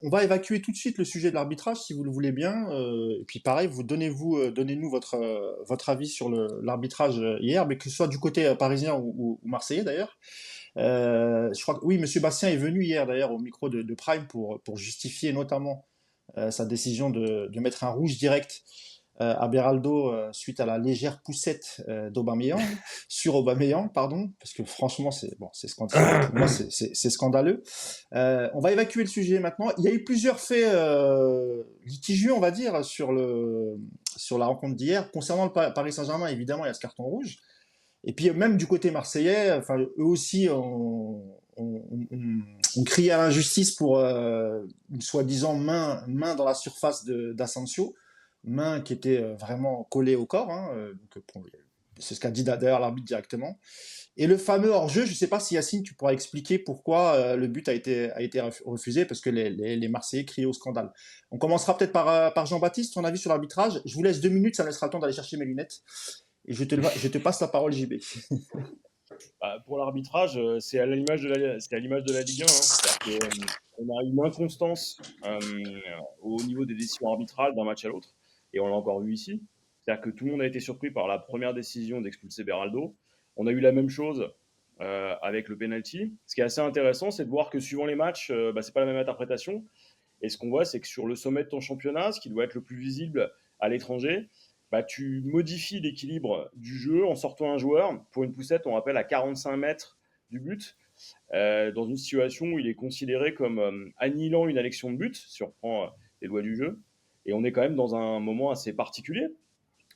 On va évacuer tout de suite le sujet de l'arbitrage, si vous le voulez bien. Et puis pareil, donnez-nous votre avis sur l'arbitrage hier, mais que ce soit du côté parisien ou marseillais d'ailleurs. Je crois que oui, Monsieur Bastien est venu hier d'ailleurs au micro de Prime pour justifier notamment sa décision de mettre un rouge direct à Beraldo suite à la légère poussette d'Aubameyang sur Aubameyang, pardon, parce que franchement pour moi c'est scandaleux. On va évacuer le sujet maintenant. Il y a eu plusieurs faits litigieux, on va dire, sur la rencontre d'hier concernant le Paris Saint-Germain. Évidemment, il y a ce carton rouge. Et puis même du côté marseillais, enfin eux aussi on criait à l'injustice pour une soi-disant main dans la surface d'Asensio, main qui était vraiment collée au corps. Hein, donc, bon, c'est ce qu'a dit d'ailleurs l'arbitre directement. Et le fameux hors-jeu, je ne sais pas si Yacine, tu pourras expliquer pourquoi le but a été refusé, parce que les Marseillais criaient au scandale. On commencera peut-être par Jean-Baptiste, ton avis sur l'arbitrage. Je vous laisse 2 minutes, ça me laissera le temps d'aller chercher mes lunettes. Et je te passe la parole, JB. Bah, pour l'arbitrage, c'est à l'image de la Ligue 1. Hein. C'est-à-dire qu'on a une inconstance au niveau des décisions arbitrales d'un match à l'autre, et on l'a encore vu ici. C'est-à-dire que tout le monde a été surpris par la première décision d'expulser Beraldo. On a eu la même chose avec le penalty. Ce qui est assez intéressant, c'est de voir que suivant les matchs, c'est pas la même interprétation. Et ce qu'on voit, c'est que sur le sommet de ton championnat, ce qui doit être le plus visible à l'étranger, tu modifies l'équilibre du jeu en sortant un joueur pour une poussette, on rappelle, à 45 mètres du but, dans une situation où il est considéré comme annihilant une élection de but, si on reprend les lois du jeu. Et on est quand même dans un moment assez particulier,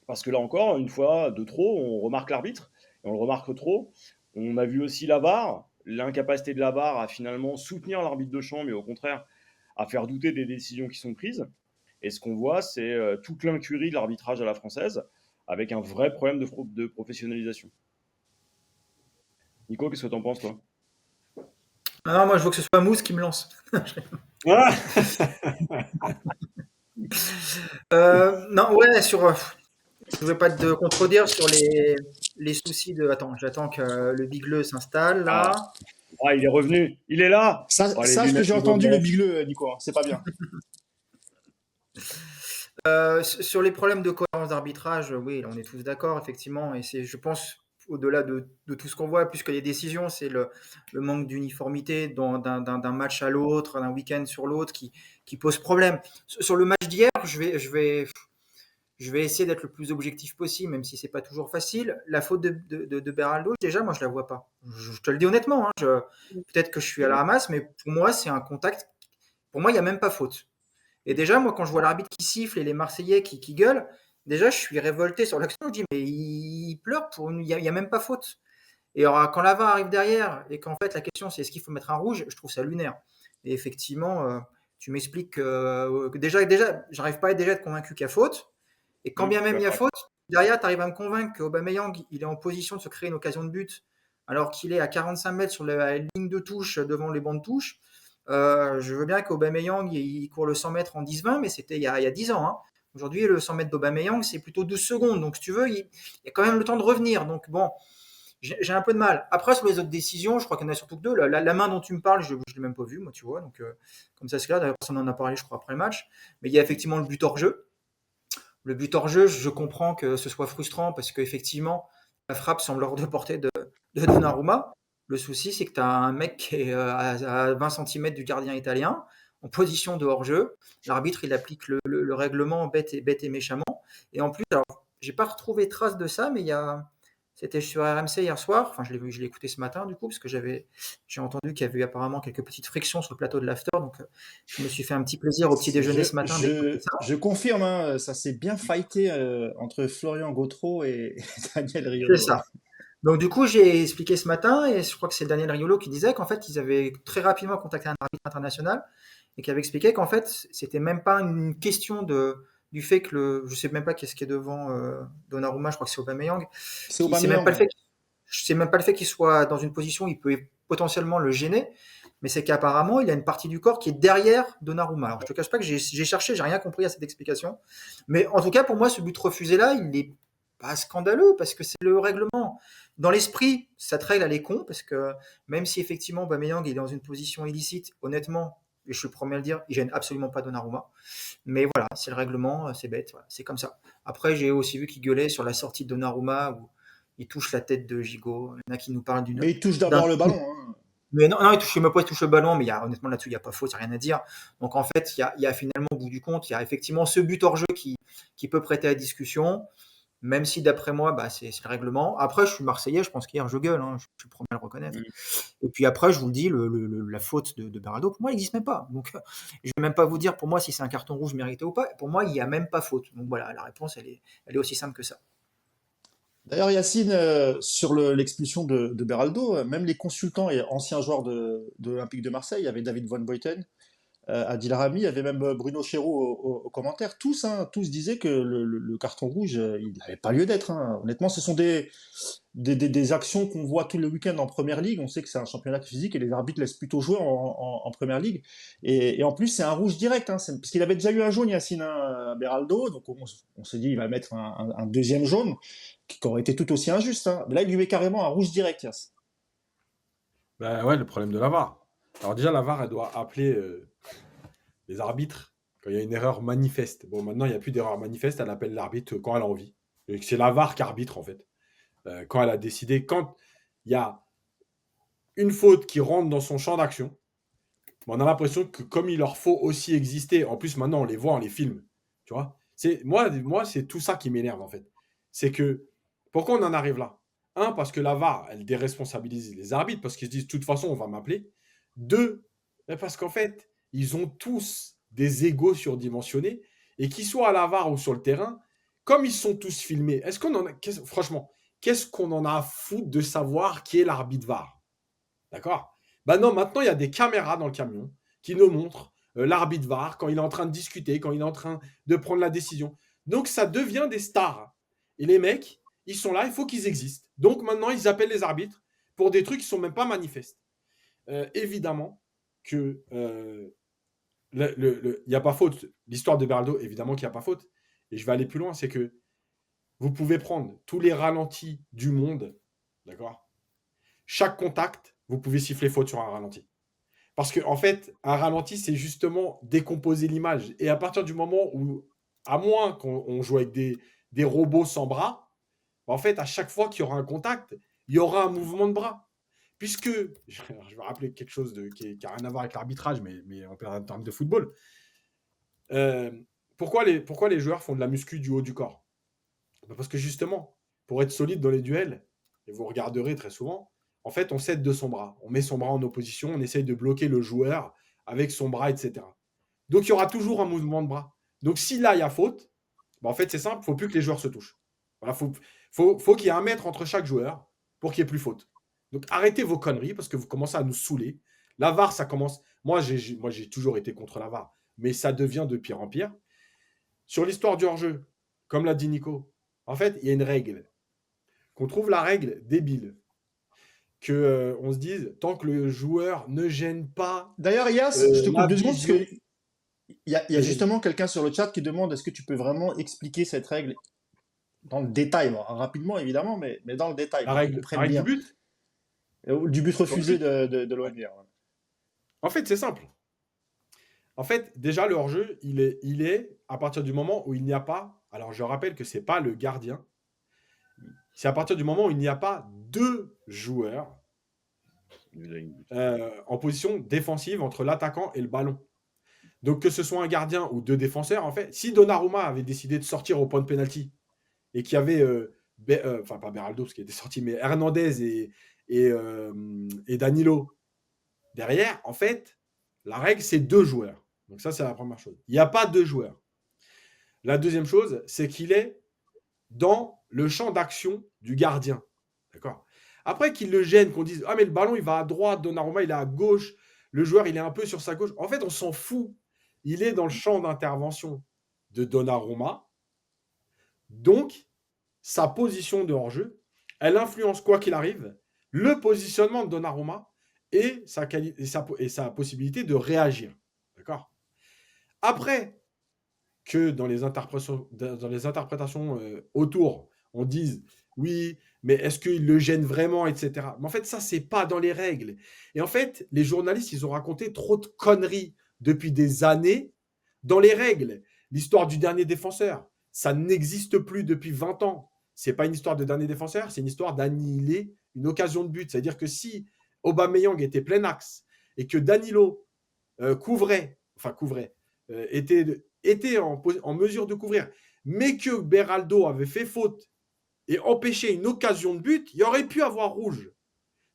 parce que là encore, une fois de trop, on remarque l'arbitre, et on le remarque trop. On a vu aussi la VAR, l'incapacité de la VAR à finalement soutenir l'arbitre de champ, mais au contraire, à faire douter des décisions qui sont prises. Et ce qu'on voit, c'est toute l'incurie de l'arbitrage à la française, avec un vrai problème de professionnalisation. Nico, qu'est-ce que tu en penses, toi? Ah non, moi je veux que ce soit Mousse qui me lance. Ah Non, ouais, je ne vais pas te contredire sur les soucis de. Attends, j'attends que le Bigleux s'installe là. Il est revenu, il est là. Sache que j'ai entendu le bigleux, Nico, hein. C'est pas bien. Sur les problèmes de cohérence d'arbitrage, oui, on est tous d'accord, effectivement. Et c'est, je pense, au-delà de tout ce qu'on voit, plus que les décisions, c'est le manque d'uniformité d'un match à l'autre, d'un week-end sur l'autre qui pose problème. Sur le match d'hier, je vais essayer d'être le plus objectif possible, même si c'est pas toujours facile. La faute de Beraldo, déjà, moi, je la vois pas. Je te le dis honnêtement. Hein, peut-être que je suis à la ramasse, mais pour moi, c'est un contact. Pour moi, il n'y a même pas faute. Et déjà, moi, quand je vois l'arbitre qui siffle et les Marseillais qui gueulent, déjà, je suis révolté sur l'action. Je dis, mais il pleure il y a même pas faute. Et alors, quand la VAR arrive derrière et qu'en fait, la question, c'est est-ce qu'il faut mettre un rouge, je trouve ça lunaire. Et effectivement, tu m'expliques que déjà, j'arrive pas déjà à être convaincu qu'il y a faute. Et quand bien même il y a faute, derrière, tu arrives à me convaincre qu'Aubameyang, il est en position de se créer une occasion de but, alors qu'il est à 45 mètres sur la ligne de touche devant les bancs de touche. Je veux bien qu'Aubameyang, il court le 100 mètres en 10-20, mais c'était il y a 10 ans. Hein. Aujourd'hui, le 100 mètres d'Aubameyang, c'est plutôt 12 secondes. Donc, si tu veux, il y a quand même le temps de revenir. Donc, bon, j'ai un peu de mal. Après, sur les autres décisions, je crois qu'il y en a surtout que deux. La main dont tu me parles, je ne l'ai même pas vue, moi, tu vois. Donc, comme ça, c'est clair. D'ailleurs, personne n'en a parlé, je crois, après le match. Mais il y a effectivement le but hors jeu. Le but hors jeu, je comprends que ce soit frustrant parce qu'effectivement, la frappe semble hors de portée de Donnarumma. Le souci, c'est que tu as un mec qui est à 20 cm du gardien italien, en position de hors-jeu. L'arbitre, il applique le règlement bête et méchamment. Et en plus, alors, j'ai pas retrouvé trace de ça, mais c'était sur RMC hier soir. Enfin, je l'ai écouté ce matin, du coup, parce que j'ai entendu qu'il y avait eu apparemment quelques petites frictions sur le plateau de l'after. Donc, je me suis fait un petit plaisir au petit déjeuner ce matin d'écouter ça. Je confirme, hein, ça s'est bien fighté entre Florian Gautreau et Daniel C'est Riolo. ça. Donc du coup, j'ai expliqué ce matin, et je crois que c'est Daniel Riolo qui disait qu'en fait, ils avaient très rapidement contacté un arbitre international et qui avait expliqué qu'en fait, c'était même pas une question du fait que je sais même pas qu'est-ce qui est devant Donnarumma, je crois que c'est Aubameyang. C'est C'est même Aubameyang. pas le fait, c'est même pas le fait qu'il soit dans une position où il peut potentiellement le gêner, mais c'est qu'apparemment, il a une partie du corps qui est derrière Donnarumma. Alors, je te cache pas que j'ai cherché, j'ai rien compris à cette explication, mais en tout cas, pour moi, ce but refusé là, il est pas scandaleux parce que c'est le règlement. Dans l'esprit, cette règle, elle est con parce que même si effectivement Aubameyang est dans une position illicite, honnêtement, et je suis le premier à le dire, il gêne absolument pas Donnarumma. Mais voilà, c'est le règlement, c'est bête, voilà, c'est comme ça. Après, j'ai aussi vu qu'il gueulait sur la sortie de Donnarumma où il touche la tête de Gigot. Il y en a qui nous parlent Mais il touche d'un d'abord le ballon, hein. mais non, non, il touche, même pas, il touche le ballon, mais honnêtement là-dessus, il n'y a pas faute, il n'y a rien à dire. Donc en fait, il y a finalement, au bout du compte, il y a effectivement ce but hors jeu qui peut prêter à discussion, même si d'après moi, bah, c'est le règlement. Après, je suis Marseillais, je pense qu'hier, je gueule, hein, je suis le premier à le reconnaître. Mm. Et puis après, je vous le dis, la faute de Beraldo, pour moi, il n'existe même pas. Donc je ne vais même pas vous dire pour moi si c'est un carton rouge mérité ou pas. Pour moi, il n'y a même pas faute. Donc voilà, la réponse, elle est aussi simple que ça. D'ailleurs, Yacine, sur l'expulsion de Beraldo, même les consultants et anciens joueurs de l'Olympique de Marseille, il y avait David Van Boyten, Adil Rami, il y avait même Bruno Chéreau aux commentaires. Tous, hein, tous disaient que le carton rouge, il n'avait pas lieu d'être, hein. Honnêtement, ce sont des actions qu'on voit tout le week-end en première ligue. On sait que c'est un championnat physique et les arbitres laissent plutôt jouer en première ligue. Et en plus, c'est un rouge direct, hein, parce qu'il avait déjà eu un jaune, Yacine, hein, Beraldo. Donc on s'est dit, il va mettre un deuxième jaune qui aurait été tout aussi injuste, hein. Mais là, il lui met carrément un rouge direct, Yass. Ben ouais, le problème de la VAR. Alors déjà, la VAR, elle doit appeler les arbitres quand il y a une erreur manifeste. Bon, maintenant, il n'y a plus d'erreur manifeste, elle appelle l'arbitre quand elle a envie. Et c'est la VAR qui arbitre, en fait. Quand elle a décidé, quand il y a une faute qui rentre dans son champ d'action, on a l'impression que comme il leur faut aussi exister, en plus maintenant on les voit, on les filme, tu vois. Moi c'est tout ça qui m'énerve en fait. C'est que, pourquoi on en arrive là? Un, parce que la VAR, elle déresponsabilise les arbitres, parce qu'ils se disent, de toute façon, on va m'appeler. Deux, parce qu'en fait, ils ont tous des égos surdimensionnés, et qu'ils soient à la VAR ou sur le terrain, comme ils sont tous filmés, franchement, qu'est-ce qu'on en a à foutre de savoir qui est l'arbitre VAR? D'accord? Ben non, maintenant, il y a des caméras dans le camion qui nous montrent l'arbitre VAR quand il est en train de discuter, quand il est en train de prendre la décision. Donc, ça devient des stars. Et les mecs, ils sont là, il faut qu'ils existent. Donc, maintenant, ils appellent les arbitres pour des trucs qui ne sont même pas manifestes. Évidemment que il n'y a pas faute. L'histoire de Beraldo, évidemment qu'il n'y a pas faute. Et je vais aller plus loin, c'est que vous pouvez prendre tous les ralentis du monde, d'accord? Chaque contact, vous pouvez siffler faute sur un ralenti. Parce que, en fait, un ralenti, c'est justement décomposer l'image. Et à partir du moment où, à moins qu'on joue avec des robots sans bras, en fait, à chaque fois qu'il y aura un contact, il y aura un mouvement de bras. Puisque, je vais rappeler quelque chose qui n'a rien à voir avec l'arbitrage, mais en termes de football. Pourquoi les joueurs font de la muscu du haut du corps? Parce que justement, pour être solide dans les duels, et vous regarderez très souvent, en fait, on s'aide de son bras. On met son bras en opposition, on essaye de bloquer le joueur avec son bras, etc. Donc, il y aura toujours un mouvement de bras. Donc, si là, il y a faute, bah, en fait, c'est simple, il ne faut plus que les joueurs se touchent. Voilà, faut qu'il y ait 1 mètre entre chaque joueur pour qu'il n'y ait plus faute. Donc, arrêtez vos conneries parce que vous commencez à nous saouler. La VAR, ça commence... Moi, j'ai toujours été contre la VAR, mais ça devient de pire en pire. Sur l'histoire du hors-jeu, comme l'a dit Nico, en fait, il y a une règle. Qu'on trouve la règle débile. On se dise, tant que le joueur ne gêne pas D'ailleurs, Yass, je te coupe la 2 secondes parce vision. que il y a Vas-y. justement quelqu'un sur le chat qui demande est-ce que tu peux vraiment expliquer cette règle dans le détail, bon, rapidement évidemment, mais dans le détail, La pour qu'on règle comprenne du bien. but. Du but Sur le refusé but. de Ouais. l'OM hier. Ouais. En fait, c'est simple. En fait, déjà, le hors-jeu, il est à partir du moment où il n'y a pas. Alors, je rappelle que ce n'est pas le gardien. C'est à partir du moment où il n'y a pas 2 joueurs en position défensive entre l'attaquant et le ballon. Donc, que ce soit un gardien ou 2 défenseurs, en fait, si Donnarumma avait décidé de sortir au point de pénalty et qu'il y avait, enfin, pas Beraldo, parce qu'il était sorti, mais Hernandez et Danilo derrière, en fait, la règle, c'est 2 joueurs. Donc, ça, c'est la première chose. Il n'y a pas 2 joueurs. La deuxième chose, c'est qu'il est dans le champ d'action du gardien. D'accord? Après qu'il le gêne, qu'on dise ah mais le ballon il va à droite, Donnarumma il est à gauche, le joueur il est un peu sur sa gauche. En fait, on s'en fout. Il est dans le champ d'intervention de Donnarumma. Donc, sa position de hors-jeu, elle influence quoi qu'il arrive le positionnement de Donnarumma et sa possibilité de réagir. D'accord? Après que dans les interprétations autour, on dise oui, mais est-ce qu'il le gêne vraiment, etc. Mais en fait, ça, c'est pas dans les règles. Et en fait, les journalistes, ils ont raconté trop de conneries depuis des années dans les règles. L'histoire du dernier défenseur, ça n'existe plus depuis 20 ans. Ce n'est pas une histoire de dernier défenseur, c'est une histoire d'annihiler une occasion de but. C'est-à-dire que si Aubameyang était plein axe et que Danilo était en mesure de couvrir, mais que Beraldo avait fait faute et empêché une occasion de but, il aurait pu avoir rouge.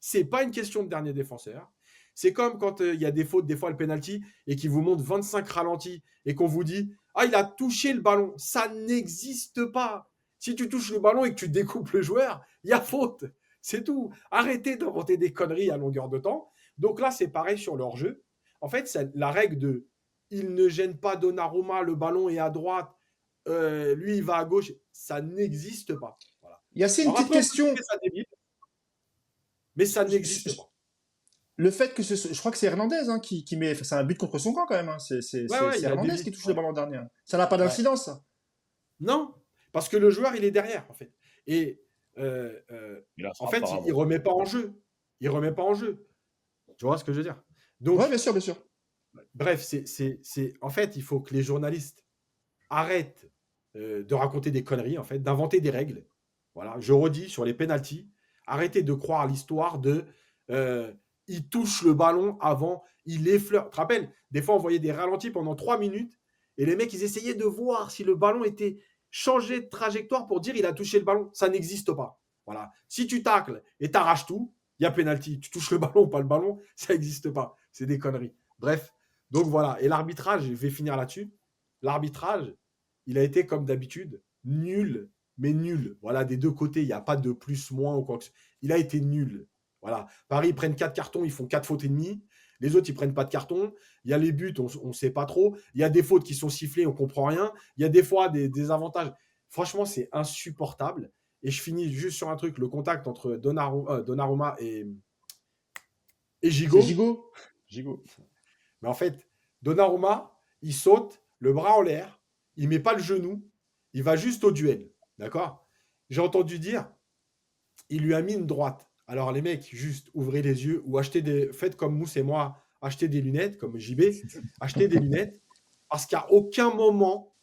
C'est pas une question de dernier défenseur. C'est comme quand il y a des fautes, des fois le penalty, et qui vous montre 25 ralentis et qu'on vous dit ah, il a touché le ballon. Ça n'existe pas. Si tu touches le ballon et que tu découpes le joueur, il y a faute. C'est tout. Arrêtez d'inventer des conneries à longueur de temps. Donc là, c'est pareil sur leur jeu. En fait, c'est la règle de il ne gêne pas Donnarumma, le ballon est à droite, lui il va à gauche. Ça n'existe pas. Voilà. Yacine, une Alors petite après, on peut question. trouver ça débile, mais ça n'existe pas. Le fait que je crois que c'est Hernandez qui met. C'est un but contre son camp quand même. C'est Ouais, il a Hernandez dévié. qui touche le ballon dernier. Ça n'a pas Ouais. d'incidence, ça. Non, parce que le joueur, il est derrière, en fait. Et Il a en fait, frappe il remet pas en jeu. Il remet pas en jeu. Tu vois ce que je veux dire? Donc, Ouais, bien sûr, bien sûr. bref, en fait, il faut que les journalistes arrêtent de raconter des conneries, en fait, d'inventer des règles. Voilà, je redis sur les pénaltys, arrêtez de croire l'histoire de il touche le ballon avant, il effleure. Tu te rappelles, des fois, on voyait des ralentis pendant 3 minutes et les mecs, ils essayaient de voir si le ballon était changé de trajectoire pour dire il a touché le ballon. Ça n'existe pas. Voilà. Si tu tacles et t'arraches tout, il y a pénalty. Tu touches le ballon ou pas le ballon, ça n'existe pas. C'est des conneries. Bref, donc voilà. Et l'arbitrage, je vais finir là-dessus. L'arbitrage, il a été comme d'habitude nul, mais nul. Voilà, des deux côtés, il n'y a pas de plus, moins ou quoi que ce soit. Il a été nul. Voilà. Paris, ils prennent 4 cartons, ils font 4 fautes et demie. Les autres, ils prennent pas de carton. Il y a les buts, on ne sait pas trop. Il y a des fautes qui sont sifflées, on comprend rien. Il y a des fois des avantages. Franchement, c'est insupportable. Et je finis juste sur un truc, le contact entre Donnarumma et Gigot. C'est Gigot. Gigot. Mais en fait, Donnarumma, il saute, le bras en l'air, il met pas le genou, il va juste au duel. D'accord? J'ai entendu dire, il lui a mis une droite. Alors les mecs, juste ouvrez les yeux ou faites comme Mousse et moi, achetez des lunettes, comme JB, achetez des lunettes, parce qu'à aucun moment,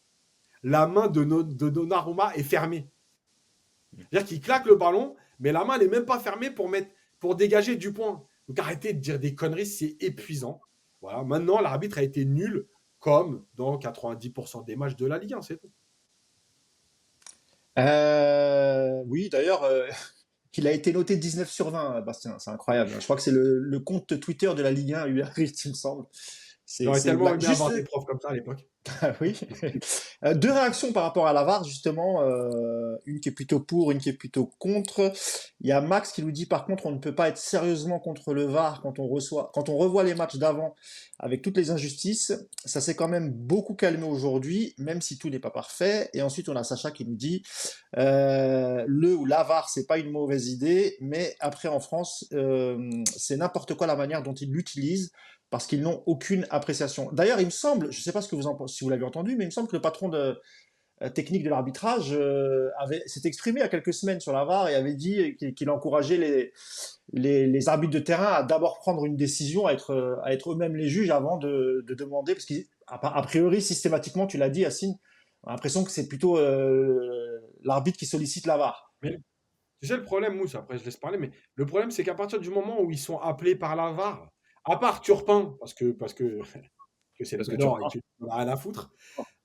la main de Donnarumma est fermée. C'est-à-dire qu'il claque le ballon, mais la main n'est même pas fermée pour dégager du point. Donc arrêtez de dire des conneries, c'est épuisant. Voilà. Maintenant, l'arbitre a été nul, comme dans 90% des matchs de la Ligue 1, c'est tout. Oui, d'ailleurs, il a été noté 19 sur 20, Bastien. C'est incroyable. Je crois que c'est le compte Twitter de la Ligue 1, URIT, il me semble. J'aurais tellement aimé Juste, avoir des profs comme ça à l'époque. Ah oui. Deux réactions par rapport à la VAR, justement. Une qui est plutôt pour, une qui est plutôt contre. Il y a Max qui nous dit, par contre, on ne peut pas être sérieusement contre le VAR quand on revoit les matchs d'avant avec toutes les injustices. Ça s'est quand même beaucoup calmé aujourd'hui, même si tout n'est pas parfait. Et ensuite, on a Sacha qui nous dit, le ou la VAR, c'est pas une mauvaise idée, mais après, en France, c'est n'importe quoi la manière dont ils l'utilisent, parce qu'ils n'ont aucune appréciation. D'ailleurs, il me semble, je ne sais pas ce que vous en pensez, si vous l'avez entendu, mais il me semble que le patron technique de l'arbitrage s'est exprimé il y a quelques semaines sur la VAR et avait dit qu'il encourageait les arbitres de terrain à d'abord prendre une décision, à être eux-mêmes les juges avant de demander, parce qu'a priori, systématiquement, tu l'as dit, Yacine, on a l'impression que c'est plutôt l'arbitre qui sollicite la VAR. Mais tu sais, le problème, Mousse, après je laisse parler, mais le problème, c'est qu'à partir du moment où ils sont appelés par la VAR, à part Turpin, parce que c'est le Nord et que tu n'en as rien à foutre.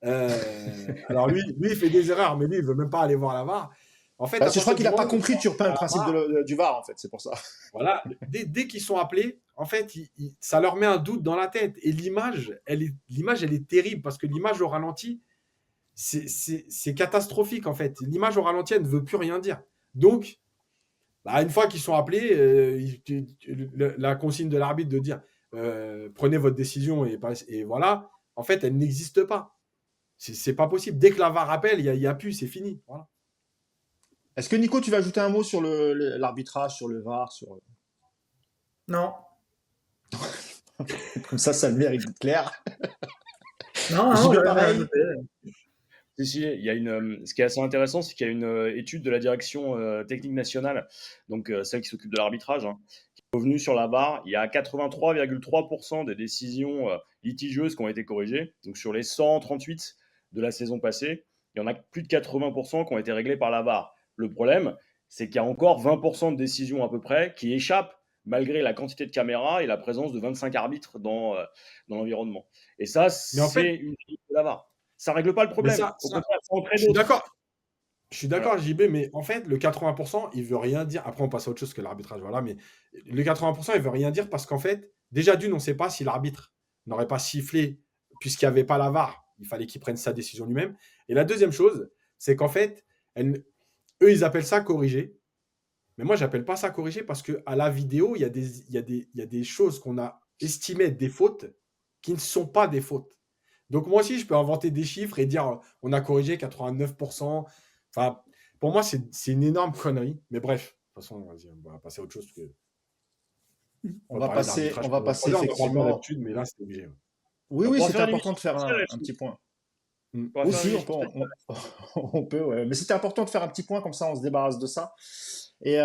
Alors lui, il fait des erreurs, mais lui, il veut même pas aller voir la VAR. En fait, je crois qu'il n'a pas compris Turpin le principe du VAR, en fait, c'est pour ça. Voilà, dès qu'ils sont appelés, en fait, ça leur met un doute dans la tête. Et l'image, elle est terrible parce que l'image au ralenti, c'est catastrophique en fait. L'image au ralenti, elle ne veut plus rien dire. Donc, une fois qu'ils sont appelés, la consigne de l'arbitre de dire prenez votre décision et voilà, en fait, elle n'existe pas. C'est pas possible. Dès que la VAR appelle, il n'y a plus, c'est fini. Voilà. Est-ce que Nico, tu vas ajouter un mot sur l'arbitrage, sur le VAR, sur... Non. Comme ça le mérite d'être clair. Non, pareil. Si, il y a ce qui est assez intéressant, c'est qu'il y a une étude de la direction technique nationale, donc celle qui s'occupe de l'arbitrage, revenu sur la VAR, il y a 83,3% des décisions litigieuses qui ont été corrigées. Donc sur les 138 de la saison passée, il y en a plus de 80% qui ont été réglées par la VAR. Le problème, c'est qu'il y a encore 20% de décisions à peu près qui échappent malgré la quantité de caméras et la présence de 25 arbitres dans l'environnement. Et ça, Mais en c'est fait, une limite de la VAR. Ça ne règle pas le mais problème. ça, Au ça, contraire, ça en crée je suis d'autres. d'accord. Je suis Voilà. d'accord, JB, mais en fait, le 80%, il veut rien dire. Après, on passe à autre chose que l'arbitrage, voilà. Mais le 80%, il veut rien dire parce qu'en fait, déjà d'une, on ne sait pas si l'arbitre n'aurait pas sifflé puisqu'il n'y avait pas la VAR. Il fallait qu'il prenne sa décision lui-même. Et la deuxième chose, c'est qu'en fait, eux, ils appellent ça corriger. Mais moi, j'appelle pas ça corriger parce qu'à la vidéo, il y a des choses qu'on a estimées être des fautes qui ne sont pas des fautes. Donc moi aussi, je peux inventer des chiffres et dire on a corrigé 89%. Enfin, pour moi, c'est une énorme connerie. Mais bref, de toute façon, vas-y, on va passer à autre chose. Parce que On on va va parler passer, d'arbitrage on va pendant passer 3 heures, on en parle pas effectivement. d'habitude, mais là, c'est obligé. Oui, On oui, pourra c'était faire une important émission de faire spéciale un là-dessus. petit point. On pourra faire une Aussi, émission spéciale. on peut, ouais. Mais c'était important de faire un petit point, comme ça on se débarrasse de ça. Et